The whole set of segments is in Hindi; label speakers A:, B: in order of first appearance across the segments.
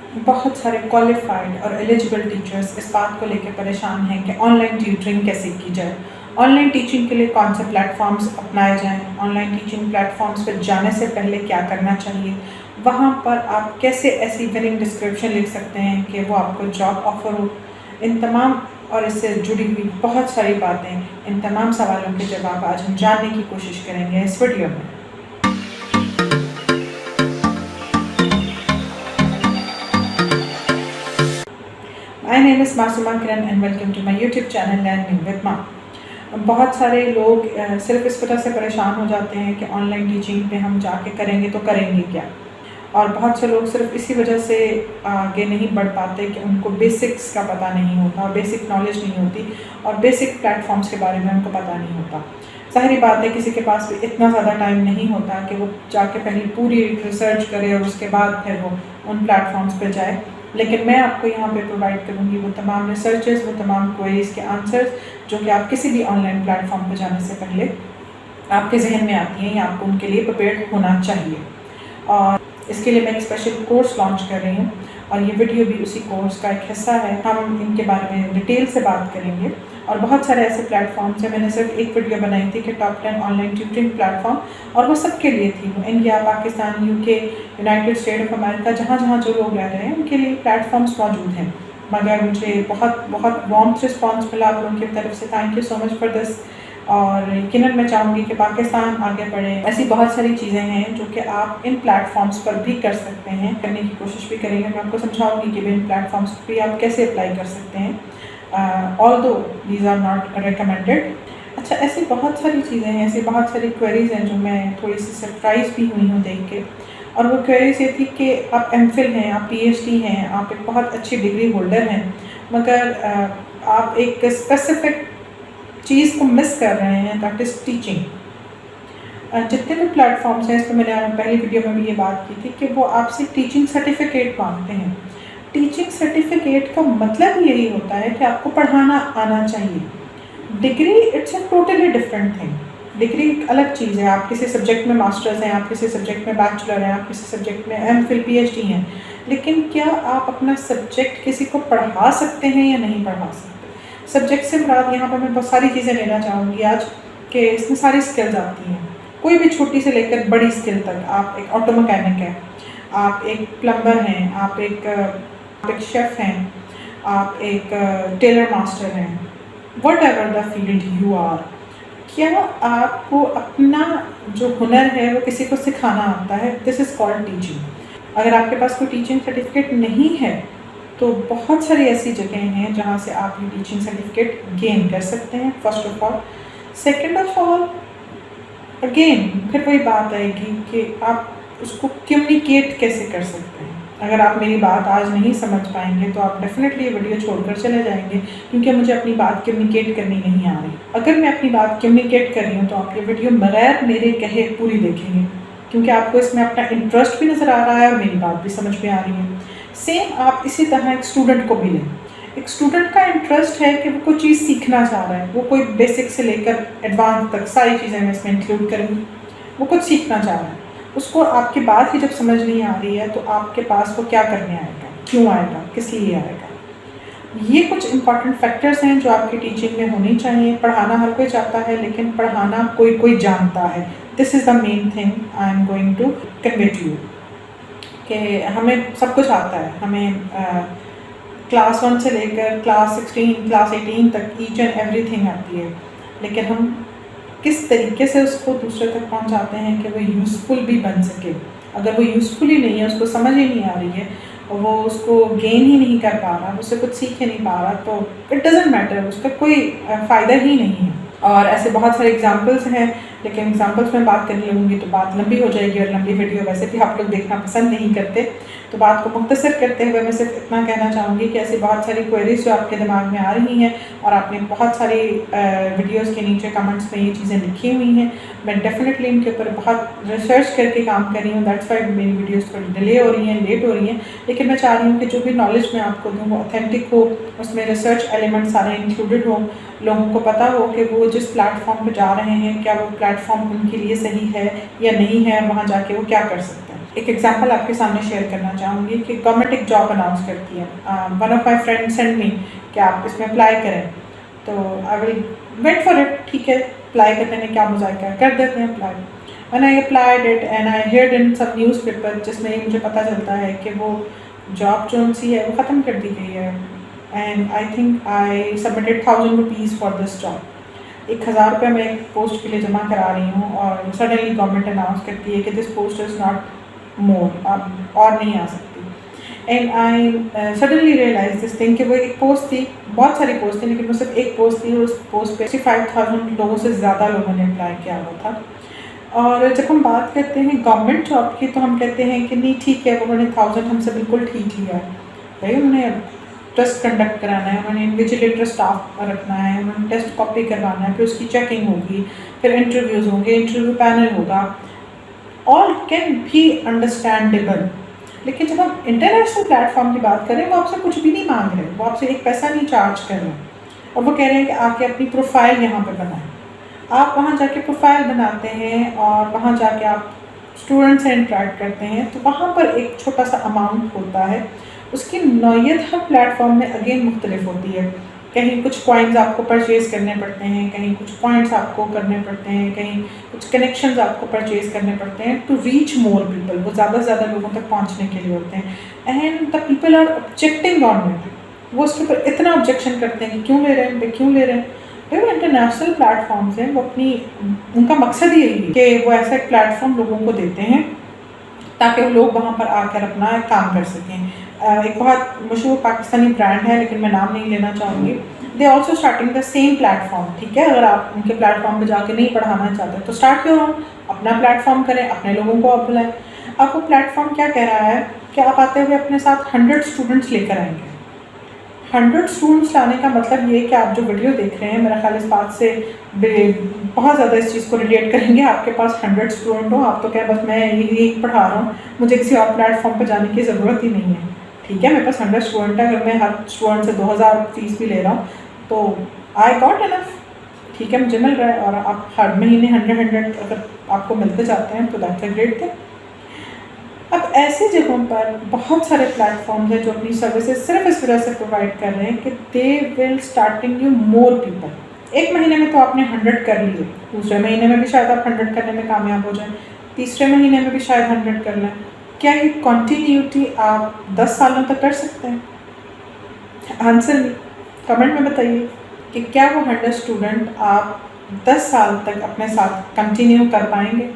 A: बहुत सारे क्वालिफाइड और एलिजिबल टीचर्स इस बात को लेकर परेशान हैं कि ऑनलाइन ट्यूटरिंग कैसे की जाए। ऑनलाइन टीचिंग के लिए कौन से प्लेटफॉर्म्स अपनाए जाएं, ऑनलाइन टीचिंग प्लेटफॉर्म्स पर जाने से पहले क्या करना चाहिए, वहाँ पर आप कैसे ऐसी विनिंग डिस्क्रिप्शन लिख सकते हैं कि वो आपको जॉब ऑफर हो। इन तमाम और इससे जुड़ी हुई बहुत सारी बातें, इन तमाम सवालों के जवाब आज हम जानने की कोशिश करेंगे इस वीडियो में। My name is Masuma Kiran and welcome to my YouTube channel Learning with Ma। बहुत सारे लोग सिर्फ इस वजह से परेशान हो जाते हैं कि ऑनलाइन टीचिंग पे हम जाके करेंगे तो करेंगे क्या, और बहुत से लोग सिर्फ इसी वजह से आगे नहीं बढ़ पाते कि उनको बेसिक्स का पता नहीं होता, बेसिक नॉलेज नहीं होती और बेसिक प्लेटफॉर्म्स के बारे में उनको पता नहीं होता। ज़ाहिरी बात है किसी के पास भी इतना ज़्यादा टाइम नहीं होता कि वो जाके पहले पूरी रिसर्च करे और उसके बाद फिर वो उन प्लेटफॉर्म्स पे जाए। लेकिन मैं आपको यहाँ पे प्रोवाइड करूँगी वो तमाम रिसर्चेस, वो तमाम क्वेरीज़ के आंसर्स जो कि आप किसी भी ऑनलाइन प्लेटफॉर्म पे जाने से पहले आपके जहन में आती हैं या आपको उनके लिए प्रिपेयर्ड होना चाहिए। और इसके लिए मैं एक स्पेशल कोर्स लॉन्च कर रही हूँ और ये वीडियो भी उसी कोर्स का एक हिस्सा है। हम इनके बारे में डिटेल से बात करेंगे और बहुत सारे ऐसे प्लेटफॉर्म्स हैं। मैंने सिर्फ एक वीडियो बनाई थी कि टॉप 10 ऑनलाइन ट्यूटरिंग प्लेटफॉर्म, और वो सबके लिए थी। वो India, Pakistan, UK, United state of America, जहाँ जहाँ जो लोग रह रहे हैं उनके लिए प्लेटफॉर्म्स मौजूद हैं। मगर मुझे बहुत बहुत वार्म रिस्पॉन्स मिला आप लोगों की तरफ से। Thank you so much for this. और यकीनन मैं चाहूँगी कि पाकिस्तान आगे बढ़े। ऐसी बहुत सारी चीज़ें हैं जो कि आप इन प्लेटफॉर्म्स पर भी कर सकते हैं, करने की कोशिश भी करेंगे। मैं आपको समझाऊंगी कि इन प्लेटफॉर्म्स पर भी आप कैसे अप्लाई कर सकते हैं, although these are not recommended. अच्छा, ऐसी बहुत सारी चीज़ें हैं, ऐसी बहुत सारी क्वेरीज़ हैं जो मैं थोड़ी सी सरप्राइज़ भी हुई हूँ देख के। और वो क्वेरीज़ ये थी कि आप एमफिल हैं, आप पीएचडी हैं, आप एक बहुत अच्छी डिग्री होल्डर हैं, मगर आप एक स्पेसिफिक चीज़ को मिस कर रहे हैं, दैट इज़ टीचिंग। जितने भी प्लेटफॉर्म्स हैं, इस पर मैंने पहली वीडियो में भी ये बात की थी कि वो आपसे टीचिंग सर्टिफिकेट मांगते हैं। टीचिंग सर्टिफिकेट का मतलब यही होता है कि आपको पढ़ाना आना चाहिए। Degree it's a totally different thing. Degree एक अलग चीज़ है। आप किसी सब्जेक्ट में मास्टर्स हैं, आप किसी सब्जेक्ट में बैचलर हैं, आप किसी सब्जेक्ट में एमफिल पीएचडी हैं, लेकिन क्या आप अपना सब्जेक्ट किसी को पढ़ा सकते हैं या नहीं पढ़ा सकते? सब्जेक्ट से मुराद यहाँ पर मैं बहुत सारी चीज़ें लेना चाहूँगी आज, कि इसमें सारी स्किल्स आती हैं, कोई भी छोटी से लेकर बड़ी स्किल तक। आप एक ऑटो मैकेनिक हैं, आप एक प्लम्बर हैं, आप एक शेफ़ हैं, आप एक टेलर मास्टर हैं, whatever the field you are, क्या आपको अपना जो हुनर है वो किसी को सिखाना आता है? This is called teaching. अगर आपके पास कोई टीचिंग सर्टिफिकेट नहीं है तो बहुत सारी ऐसी जगह हैं जहाँ से आप ये टीचिंग सर्टिफिकेट गेन कर सकते हैं, first of all. Second of all, again फिर वही बात आएगी कि आप उसको कम्युनिकेट कैसे कर सकते हैं। अगर आप मेरी बात आज नहीं समझ पाएंगे तो आप डेफिनेटली ये वीडियो छोड़कर चले जाएंगे, क्योंकि मुझे अपनी बात कम्युनिकेट करनी नहीं आ रही। अगर मैं अपनी बात कम्युनिकेट कर रही हूँ तो आप ये वीडियो बगैर मेरे कहे पूरी देखेंगे, क्योंकि आपको इसमें अपना इंटरेस्ट भी नज़र आ रहा है और मेरी बात भी समझ में आ रही है। सेम आप इसी तरह एक स्टूडेंट को भी लें। एक स्टूडेंट का इंटरेस्ट है कि वो कोई चीज़ सीखना चाह रहा है, वो कोई बेसिक से लेकर एडवांस तक सारी चीज़ें मैं इसमें इंक्लूड करूँगी। वो कुछ सीखना चाह रहा है, उसको आपकी बात ही जब समझ नहीं आ रही है तो आपके पास वो क्या करने आएगा, क्यों आएगा, किस लिए आएगा? ये कुछ इंपॉर्टेंट फैक्टर्स हैं जो आपकी टीचिंग में होनी चाहिए। पढ़ाना हर कोई चाहता है, लेकिन पढ़ाना कोई कोई जानता है। This is the main thing I am going to convey to you, कि हमें सब कुछ आता है। हमें क्लास 1 से लेकर क्लास 16, क्लास 18 तक ईच एंड एवरीथिंग आती है, लेकिन हम किस तरीके से उसको दूसरे तक पहुंचाते हैं कि वो यूज़फुल भी बन सके। अगर वो यूज़फुल ही नहीं है, उसको समझ ही नहीं आ रही है और वो उसको गेन ही नहीं कर पा रहा, उससे कुछ सीख ही नहीं पा रहा, तो इट डजेंट मैटर, उसका कोई फ़ायदा ही नहीं है। और ऐसे बहुत सारे एग्जांपल्स हैं, लेकिन एग्जांपल्स में बात करने लगूँगी तो बात लंबी हो जाएगी, और लंबी वीडियो वैसे भी आप लोग देखना पसंद नहीं करते। तो बात को मुख्तसर करते हुए मैं सिर्फ इतना कहना चाहूँगी कि ऐसी बहुत सारी क्वेरीज जो आपके दिमाग में आ रही हैं और आपने बहुत सारी वीडियोज़ के नीचे कमेंट्स में ये चीज़ें लिखी हुई हैं, मैं डेफिनेटली इनके ऊपर बहुत रिसर्च करके काम कर रही हूँ। दैट्स वाई मेरी वीडियोज़ थोड़ी डिले हो रही हैं, लेट हो रही हैं, लेकिन मैं चाह रही हूँ कि जो भी नॉलेज मैं आपको दूँ वो ऑथेंटिक हो, उसमें रिसर्च एलिमेंट सारे इंक्लूडेड हों, लोगों को पता हो कि वो जिस प्लेटफॉर्म पर जा रहे हैं क्या वो प्लेटफॉर्म उनके लिए सही है या नहीं है, वहाँ जाके वो क्या कर सकते हैं। एक एग्जांपल आपके सामने शेयर करना चाहूँगी कि गवर्नमेंट एक जॉब अनाउंस करती है। One of my friend send me कि आप इसमें अप्लाई करें, तो I will wait for it. ठीक है, अप्लाई करने में क्या मजाक, कर देते हैं apply. And I applied it and I heard in सब न्यूज़पेपर जिसमें ये मुझे पता चलता है कि वो जॉब जो सी है वो ख़त्म कर दी गई है। And I think I submitted 1000 rupees for this job. 1000 रुपये मैं एक पोस्ट के लिए जमा करा रही हूँ और सडनली गवर्नमेंट अनाउंस करती है कि this post is not more, अब और नहीं आ सकती। And I suddenly realize this thing कि वो एक पोस्ट थी, बहुत सारी पोस्ट थी लेकिन वो सिर्फ एक पोस्ट थी और उस पोस्ट पे 65,000 लोगों से ज़्यादा लोगों ने अप्लाई किया हुआ था। और जब हम बात करते हैं गवर्नमेंट जॉब की तो हम कहते हैं कि नहीं ठीक है, उन्होंने 1000 हमसे बिल्कुल ठीक लिया है भाई। उन्होंने टेस्ट कंडक्ट कराना है, उन्होंने इन्विजिलेटर स्टाफ रखना है, उन्होंने टेस्ट कॉपी करवाना है, फिर उसकी चेकिंग होगी, फिर इंटरव्यूज़ होंगे, इंटरव्यू पैनल होगा, ऑल कैन बी अंडरस्टैंडेबल। लेकिन जब हम इंटरनेशनल प्लेटफॉर्म की बात करें वो आपसे कुछ भी नहीं मांग रहे, वो आपसे एक पैसा नहीं चार्ज कर रहे और वो कह रहे हैं कि आके अपनी प्रोफाइल यहाँ पर बनाएं। आप वहाँ जाके प्रोफाइल बनाते हैं और वहाँ जाके आप स्टूडेंट से इंटरेक्ट करते हैं, तो वहाँ पर एक छोटा सा अमाउंट होता है। उसकी नौयत हर प्लेटफॉर्म में अगेन मुख्तलिफ होती है। कहीं कुछ कॉइन्स आपको परचेज़ करने पड़ते हैं, कहीं कुछ पॉइंट्स आपको करने पड़ते हैं, कहीं कुछ कनेक्शंस आपको परचेज़ करने पड़ते हैं टू रीच मोर पीपल। वो ज़्यादा से ज़्यादा लोगों तक पहुँचने के लिए होते हैं। And the people are objecting on it, वो उसके ऊपर इतना ऑब्जेक्शन करते हैं कि क्यों ले रहे हैं भाई, क्यों ले रहे हैं भाई। वो इंटरनेशनल प्लेटफॉर्म्स हैं, वो अपनी उनका मकसद यही है कि वो ऐसा एक प्लेटफॉर्म लोगों को देते हैं ताकि वो लोग वहाँ पर आकर अपना काम कर सकें। एक बहुत मशहूर पाकिस्तानी ब्रांड है लेकिन मैं नाम नहीं लेना चाहूँगी, they also starting the same platform. ठीक है, अगर आप उनके प्लेटफॉर्म पर जाके नहीं पढ़ाना चाहते तो स्टार्ट योर ओन, अपना प्लेटफॉर्म करें, अपने लोगों को आप बुलाएं। अब वो प्लेटफॉर्म क्या कह रहा है कि आप आते हुए अपने साथ 100 स्टूडेंट्स लेकर आएंगे। 100 स्टूडेंट्स लाने का मतलब ये कि आप जो वीडियो देख रहे हैं, मेरा ख्याल इस बात से बहुत ज़्यादा इस चीज़ को रिलेट करेंगे। आपके पास 100 स्टूडेंट हो, आप तो क्या बस मैं यही पढ़ा रहा हूँ, मुझे किसी और प्लेटफॉर्म पर जाने की ज़रूरत ही नहीं है। ठीक है, मेरे पास 100 स्टूडेंट है, अगर मैं हर स्टूडेंट से 2000 फीस भी ले रहा हूँ तो आई गॉट इनफ। ठीक है, मुझे मिल रहा है और आप हर महीने 100 अगर आपको मिलते जाते हैं तो दैट्स अ ग्रेट थिंग। अब ऐसी जगहों पर बहुत सारे प्लेटफॉर्म्स हैं जो अपनी सर्विसेज सिर्फ इस वजह से प्रोवाइड कर रहे हैं कि they will starting you more people. एक महीने में तो आपने 100 कर लिए, दूसरे महीने में भी शायद आप 100 करने में कामयाब हो जाएं, तीसरे महीने में भी शायद 100 कर लें। क्या ये कंटिन्यूटी आप 10 सालों तक कर सकते हैं? आंसर कमेंट में बताइए कि क्या वो 100 स्टूडेंट आप 10 साल तक अपने साथ कंटिन्यू कर पाएंगे।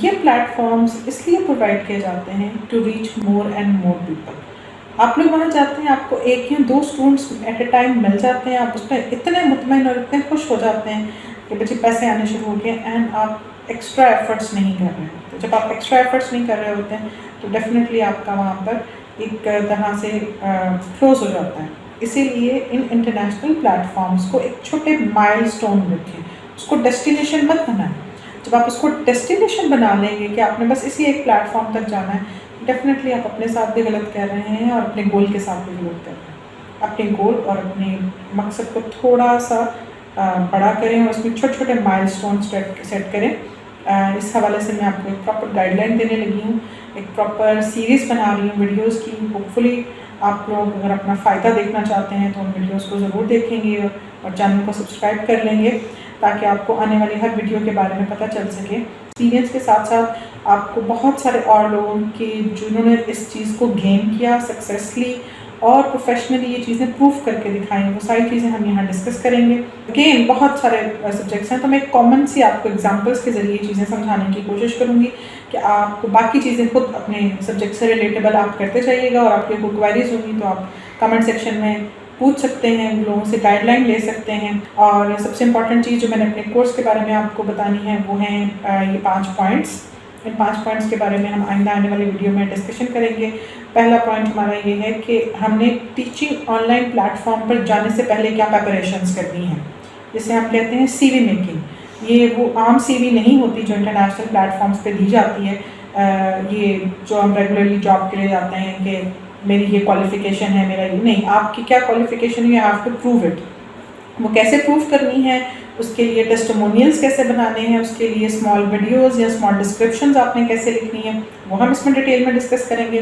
A: ये प्लेटफॉर्म्स इसलिए प्रोवाइड किए जाते हैं to reach more and more people. आप लोग वहाँ जाते हैं, आपको एक या दो स्टूडेंट्स एट अ टाइम मिल जाते हैं, आप उसमें इतने मुतमईन और इतने खुश हो जाते हैं कि बच्चे पैसे आने शुरू हो गए एंड आप एक्स्ट्रा एफर्ट्स नहीं कर रहे होते। जब आप एक्स्ट्रा एफर्ट्स नहीं कर रहे होते हैं तो डेफिनेटली आपका वहाँ पर एक तरह से क्लोज हो जाता है। इसीलिए इन इंटरनेशनल प्लेटफॉर्म्स को एक छोटे माइलस्टोन रखें, उसको डेस्टिनेशन मत बनाएं। जब आप उसको डेस्टिनेशन बना लेंगे कि आपने बस इसी एक प्लेटफॉर्म तक जाना है, डेफिनेटली आप अपने साथ भी गलत कर रहे हैं और अपने गोल के साथ भी गलत कर रहे हैं। अपने गोल और अपने मकसद को थोड़ा सा बड़ा करें और उसमें छोटे छोटे माइलस्टोन सेट करें। इस हवाले से मैं आपको एक प्रॉपर गाइडलाइन देने लगी हूँ, एक प्रॉपर सीरीज़ बना रही हूँ वीडियोज़ की। होपफुली आप लोग अगर अपना फ़ायदा देखना चाहते हैं तो उन वीडियोज़ को ज़रूर देखेंगे और चैनल को सब्सक्राइब कर लेंगे ताकि आपको आने वाली हर वीडियो के बारे में पता चल सके। एक्सपीरियंस के साथ साथ आपको बहुत सारे और लोगों की जिन्होंने इस चीज़ को गेन किया सक्सेसफुली और प्रोफेशनली ये चीज़ें प्रूफ करके दिखाई, वो सारी चीज़ें हम यहाँ डिस्कस करेंगे। अगेन बहुत सारे सब्जेक्ट्स हैं तो मैं कॉमन सी आपको एग्जांपल्स के ज़रिए चीज़ें समझाने की कोशिश करूँगी कि आपको बाकी चीज़ें खुद अपने सब्जेक्ट से रिलेटेबल आप करते जाइएगा और आपकी कोई क्वेरीज होंगी तो आप कमेंट सेक्शन में पूछ सकते हैं, लोगों से गाइडलाइन ले सकते हैं। और सबसे इम्पॉर्टेंट चीज़ जो मैंने अपने कोर्स के बारे में आपको बतानी है वो हैं ये 5 पॉइंट्स। इन 5 पॉइंट्स के बारे में हम आइंदा आने वाली वीडियो में डिस्कशन करेंगे। पहला पॉइंट हमारा ये है कि हमने टीचिंग ऑनलाइन प्लेटफॉर्म पर जाने से पहले क्या प्रिपरेशंस करनी है, जिसे हम कहते हैं CV मेकिंग। ये वो आम CV नहीं होती जो इंटरनेशनल प्लेटफॉर्म्स पे दी जाती है। ये जो हम रेगुलरली जॉब के लिए जाते हैं कि मेरी ये क्वालिफ़िकेशन है, मेरा ये नहीं। आपकी क्या क्वालिफ़िकेशन है, you have to prove it. वो कैसे प्रूव करनी है उसके लिए टेस्टिमोनियल्स कैसे बनाने हैं, उसके लिए स्मॉल वीडियोस या स्मॉल डिस्क्रिप्शंस आपने कैसे लिखनी है, वो हम इसमें डिटेल में डिस्कस करेंगे।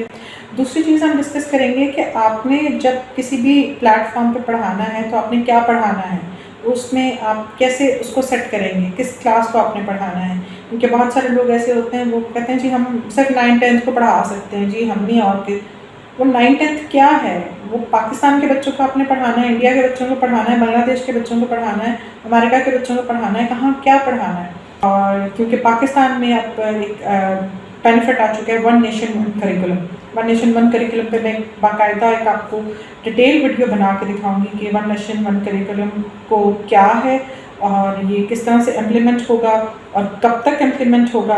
A: दूसरी चीज़ हम डिस्कस करेंगे कि आपने जब किसी भी प्लेटफॉर्म पे पढ़ाना है तो आपने क्या पढ़ाना है, उसमें आप कैसे उसको सेट करेंगे, किस क्लास को आपने पढ़ाना है। क्योंकि बहुत सारे लोग ऐसे होते हैं, वो कहते हैं जी हम सिर्फ 9-10 को पढ़ा सकते हैं, जी हम नहीं और के। वो 9-10 क्या है? वो पाकिस्तान के बच्चों को आपने पढ़ाना है, इंडिया के बच्चों को पढ़ाना है, बांग्लादेश के बच्चों को पढ़ाना है, अमेरिका के बच्चों को पढ़ाना है, कहाँ क्या पढ़ाना है। और क्योंकि पाकिस्तान में अब एक बेनिफिट आ चुका है one nation one curriculum. One nation one curriculum पे मैं बाकायदा एक आपको डिटेल वीडियो बना के दिखाऊंगी कि वन नेशन वन करिकुलम को क्या है और ये किस तरह से इम्प्लीमेंट होगा और कब तक इम्प्लीमेंट होगा,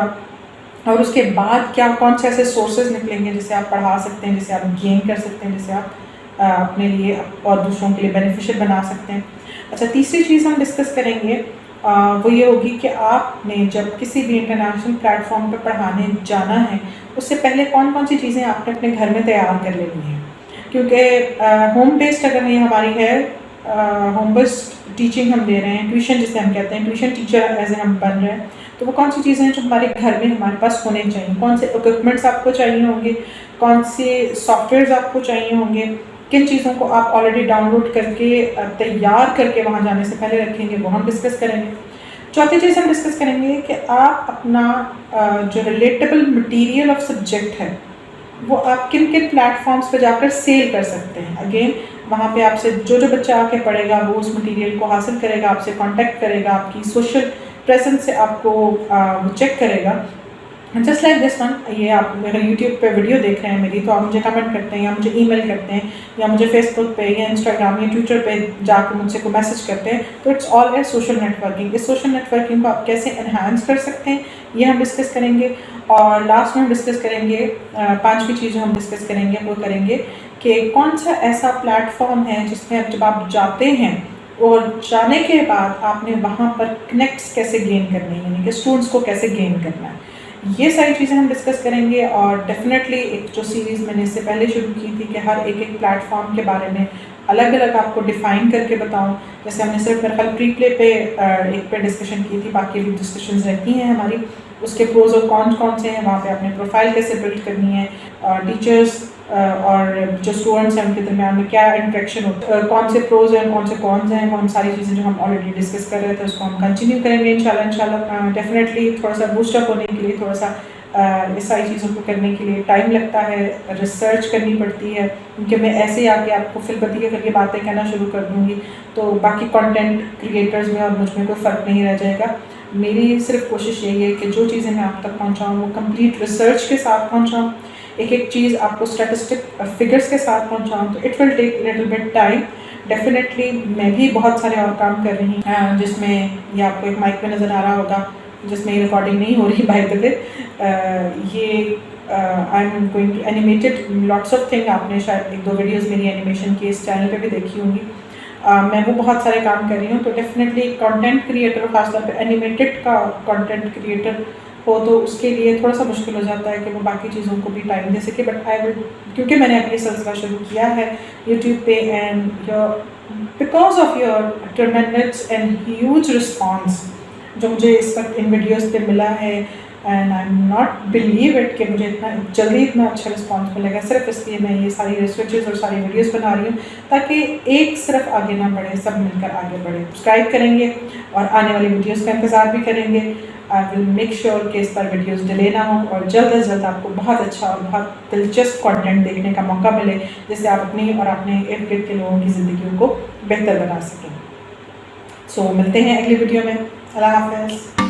A: और उसके बाद क्या कौन से ऐसे सोर्सेज निकलेंगे जिसे आप पढ़ा सकते हैं, जिसे आप गेन कर सकते हैं, जिसे आप अपने लिए और दूसरों के लिए बेनिफिशियल बना सकते हैं। अच्छा, तीसरी चीज़ हम डिस्कस करेंगे वो ये होगी कि आपने जब किसी भी इंटरनेशनल प्लेटफॉर्म पर पढ़ाने जाना है, उससे पहले कौन कौन सी चीज़ें आपने अपने घर में तैयार कर लेनी है। क्योंकि होम बेस्ड अगर ये हमारी है, होम बेस्ड टीचिंग हम दे रहे हैं, ट्यूशन जिसे हम कहते हैं, ट्यूशन टीचर एज ए हम बन रहे हैं, तो वो कौन सी चीज़ें हैं जो हमारे घर में हमारे पास होने चाहिए, कौन से इक्विपमेंट्स आपको चाहिए होंगे, कौन से सॉफ्टवेयर्स आपको चाहिए होंगे, किन चीज़ों को आप ऑलरेडी डाउनलोड करके तैयार करके वहाँ जाने से पहले रखेंगे, वो हम डिस्कस करेंगे। चौथी चीज़ हम डिस्कस करेंगे कि आप अपना जो रिलेटेबल मटेरियल ऑफ सब्जेक्ट है वो आप किन किन प्लेटफॉर्म्स पे जाकर सेल कर सकते हैं। अगेन वहाँ पे आपसे जो जो बच्चा आके पढ़ेगा वो उस मटेरियल को हासिल करेगा, आपसे कांटेक्ट करेगा, आपकी सोशल प्रेजेंस से आपको चेक करेगा। जस्ट लाइक दिस वन, ये आप मेरे यूट्यूब पे वीडियो देख रहे हैं मेरी, तो आप मुझे कमेंट करते हैं या मुझे ईमेल करते हैं या मुझे फेसबुक पे या इंस्टाग्राम या ट्विटर पे जाकर मुझसे को मैसेज करते हैं, तो it's all A social networking. इस सोशल नेटवर्किंग को आप कैसे एनहांस कर सकते हैं ये हम डिस्कस करेंगे। और लास्ट में हम डिस्कस करेंगे, पांचवी चीज़ जो हम डिस्कस करेंगे वो करेंगे कि कौन सा ऐसा प्लेटफॉर्म है जिसमें जब आप जाते हैं और जाने के बाद आपने वहाँ पर कनेक्ट्स कैसे गेन करने हैं, यानी कि स्टूडेंट्स को कैसे गेन करना है। ये सारी चीज़ें हम डिस्कस करेंगे। और डेफिनेटली एक जो सीरीज़ मैंने इससे पहले शुरू की थी कि हर एक एक प्लेटफॉर्म के बारे में अलग अलग आपको डिफ़ाइन करके बताऊं। जैसे हमने सिर्फ मेरे ख्याल प्री प्ले पे एक पे डिस्कशन की थी, बाकी भी डिस्कशंस रहती हैं हमारी, उसके प्रोज और कौन से हैं, वहाँ पे आपने प्रोफाइल कैसे बिल्ड करनी है, टीचर्स और जो स्टूडेंट्स हैं उनके दरमियान में क्या इंट्रैक्शन होता है, कौन से प्रोज हैं कौन से कॉन्स हैं, वो हम सारी चीज़ें जो हम ऑलरेडी डिस्कस कर रहे थे उसको हम कंटिन्यू करेंगे इंशाल्लाह। डेफिनेटली थोड़ा सा बूस्टअप होने के लिए, थोड़ा सा इस सारी चीज़ों को करने के लिए टाइम लगता है, रिसर्च करनी पड़ती है, क्योंकि मैं ऐसे ही आके आपको फिलबती के करके बातें कहना शुरू कर दूँगी तो बाकी कंटेंट क्रिएटर्स में और मुझ में कोई फ़र्क नहीं रह जाएगा। मेरी सिर्फ कोशिश यही है कि जो चीज़ें मैं आप तक पहुँचाऊँ वो कंप्लीट रिसर्च के साथ पहुँचाऊँ, एक एक चीज़ आपको स्टैटिस्टिक फिगर्स के साथ पहुँचाऊँ। तो it will take little bit time. Definitely मैं भी बहुत सारे और काम कर रही हूँ, जिसमें ये आपको एक माइक पे नज़र आ रहा होगा जिसमें ये रिकॉर्डिंग नहीं हो रही बाय द वे, ये I am going to animated lots of thing. आपने शायद एक दो वीडियोस मेरी एनिमेशन की इस चैनल पे भी देखी होंगी। मैं वो बहुत सारे काम कर रही हूँ। तो डेफिनेटली कंटेंट क्रिएटर, खासतौर पे एनिमेटेड का कंटेंट क्रिएटर हो तो उसके लिए थोड़ा सा मुश्किल हो जाता है कि वो बाकी चीज़ों को भी टाइम दे सके। बट आई विल, क्योंकि मैंने अपनी सिलसिला शुरू किया है यूट्यूब पे, and because of your ट्रेमेंडस and huge response जो मुझे इस वक्त इन वीडियोस पे मिला है, and I am not believe it कि मुझे इतना जल्दी इतना अच्छा रिस्पॉन्स मिलेगा, सिर्फ इसलिए मैं ये सारी रिसर्चेस और सारी वीडियोस बना रही हूँ ताकि एक सिर्फ आगे ना बढ़े, सब मिलकर आगे बढ़े। सब्सक्राइब करेंगे और आने वाली वीडियोस का इंतज़ार भी करेंगे। आई विल मेक श्योर कि इस पर वीडियोस डिले ना हो और जल्द अज जल्द आपको बहुत अच्छा और बहुत दिलचस्प कंटेंट देखने का मौका मिले, जिससे आप अपनी और अपने इर्द गिर्द के लोगों की ज़िंदगियों को बेहतर बना सकें। सो मिलते हैं अगली वीडियो में। अल्लाह हाफ़िज़।